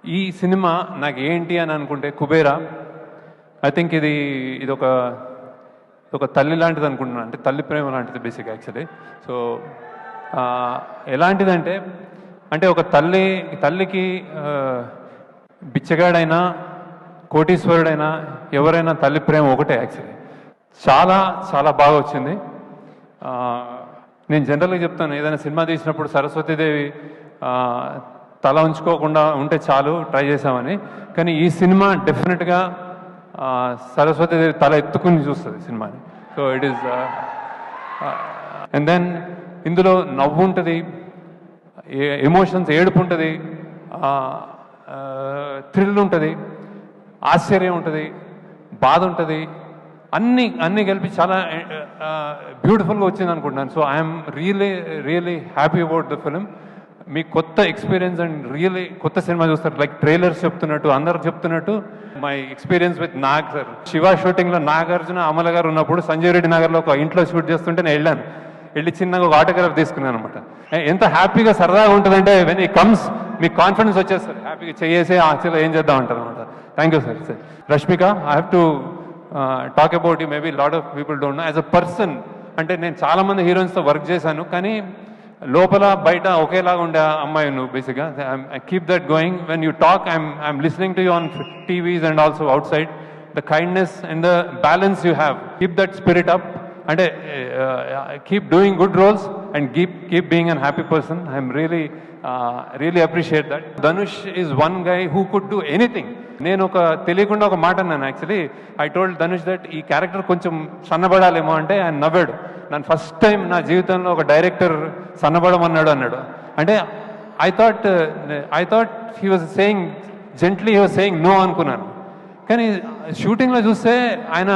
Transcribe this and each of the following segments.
ఈ సినిమా నాకు ఏంటి అని అనుకుంటే కుబేరా. ఐ థింక్ ఇది ఒక ఒక తల్లి లాంటిది అనుకుంటున్నాను, అంటే తల్లి ప్రేమ లాంటిది బేసిక్ యాక్చువల్లీ. సో ఎలాంటిదంటే, అంటే ఒక తల్లికి బిచ్చగాడైనా కోటీశ్వరుడైనా ఎవరైనా తల్లి ప్రేమ ఒకటే యాక్చువల్లీ. చాలా చాలా బాగా వచ్చింది. నేను జనరల్గా చెప్తాను, ఏదైనా సినిమా తీసినప్పుడు సరస్వతీదేవి తల ఉంచుకోకుండా ఉంటే చాలు ట్రై చేసామని. కానీ ఈ సినిమా డెఫినెట్గా సరస్వతీదేవి తల ఎత్తుకుని చూస్తుంది సినిమాని. So it is and then ఇందులో నవ్వు ఉంటుంది, ఎమోషన్స్, ఏడుపు ఉంటుంది, థ్రిల్ ఉంటుంది, ఆశ్చర్యం ఉంటుంది, బాధ ఉంటుంది, అన్నీ కలిపి చాలా బ్యూటిఫుల్గా వచ్చింది అనుకుంటున్నాను. So I'm really happy about the film. మీ కొత్త ఎక్స్పీరియన్స్ అండ్ రియలీ కొత్త సినిమా చూస్తారు. లైక్ ట్రైలర్స్ చెప్తున్నట్టు, అందరు చెప్తున్నట్టు my experience with Nag sir. Shiva షూటింగ్లో నాగార్జున, అమల గారు ఉన్నప్పుడు సంజయ్ రెడ్డి నగర్లో ఒక ఇంట్లో షూట్ చేస్తుంటే నేను వెళ్ళి చిన్నగా ఒక ఆటోగ్రాఫ్ తీసుకున్నాను అనమాట. ఎంత హ్యాపీగా సరదాగా ఉంటుందంటే వెన్ ఈ కమ్స్ మీకు కాన్ఫిడెన్స్ వచ్చేస్తారు, హ్యాపీగా చేసి యాక్చువల్గా ఏం చేద్దాం అంటారు అనమాట. Thank you sir. Rashmika, I have to talk about you. Maybe lot of people don't know. As a person, అంటే నేను చాలామంది హీరోయిన్స్తో వర్క్ చేశాను, కానీ లోపల బయట ఒకేలాగా ఉండే అమ్మాయి నువ్వు బేసిక్గా. I keep that going. When you talk, I'm listening to you on TVs and also outside. The kindness and the balance you have, keep that spirit up. అంటే keep doing good roles and keep being a happy person. I'm really appreciate that. Dhanush is one guy who could do anything. నేను తెలియకుండా ఒక మాట అన్నాను actually. I told Dhanush that ఈ character కొంచెం సన్నబడాలేమో అంటే ఆయన నవ్వాడు. నన్ను ఫస్ట్ టైం నా జీవితంలో ఒక డైరెక్టర్ సన్నబడమన్నాడు అన్నాడు. అంటే I thought he was saying gently, he was saying no అనుకున్నాను. కానీ షూటింగ్లో చూస్తే ఆయన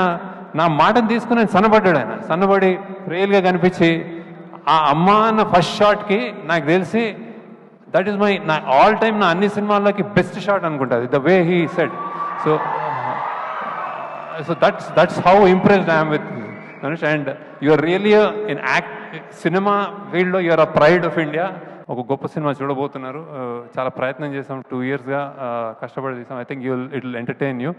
నా మాటను తీసుకుని ఆయన సన్నబడ్డాడు. ఆయన సన్నబడి రియల్గా కనిపించి ఆ అమ్మ అన్న ఫస్ట్ షాట్కి నాకు తెలిసి దట్ ఈస్ నా ఆల్ టైమ్, నా అన్ని సినిమాల్లోకి బెస్ట్ షాట్ అనుకుంటుంది, the way he said. So that's how impressed I'm with Dhanush. And you're really in cinema ఫీల్డ్లో you're a pride of India. ఒక గొప్ప సినిమా చూడబోతున్నారు. చాలా ప్రయత్నం చేసాం, 2 yearsగా కష్టపడి చేసాం. I think it will entertain you.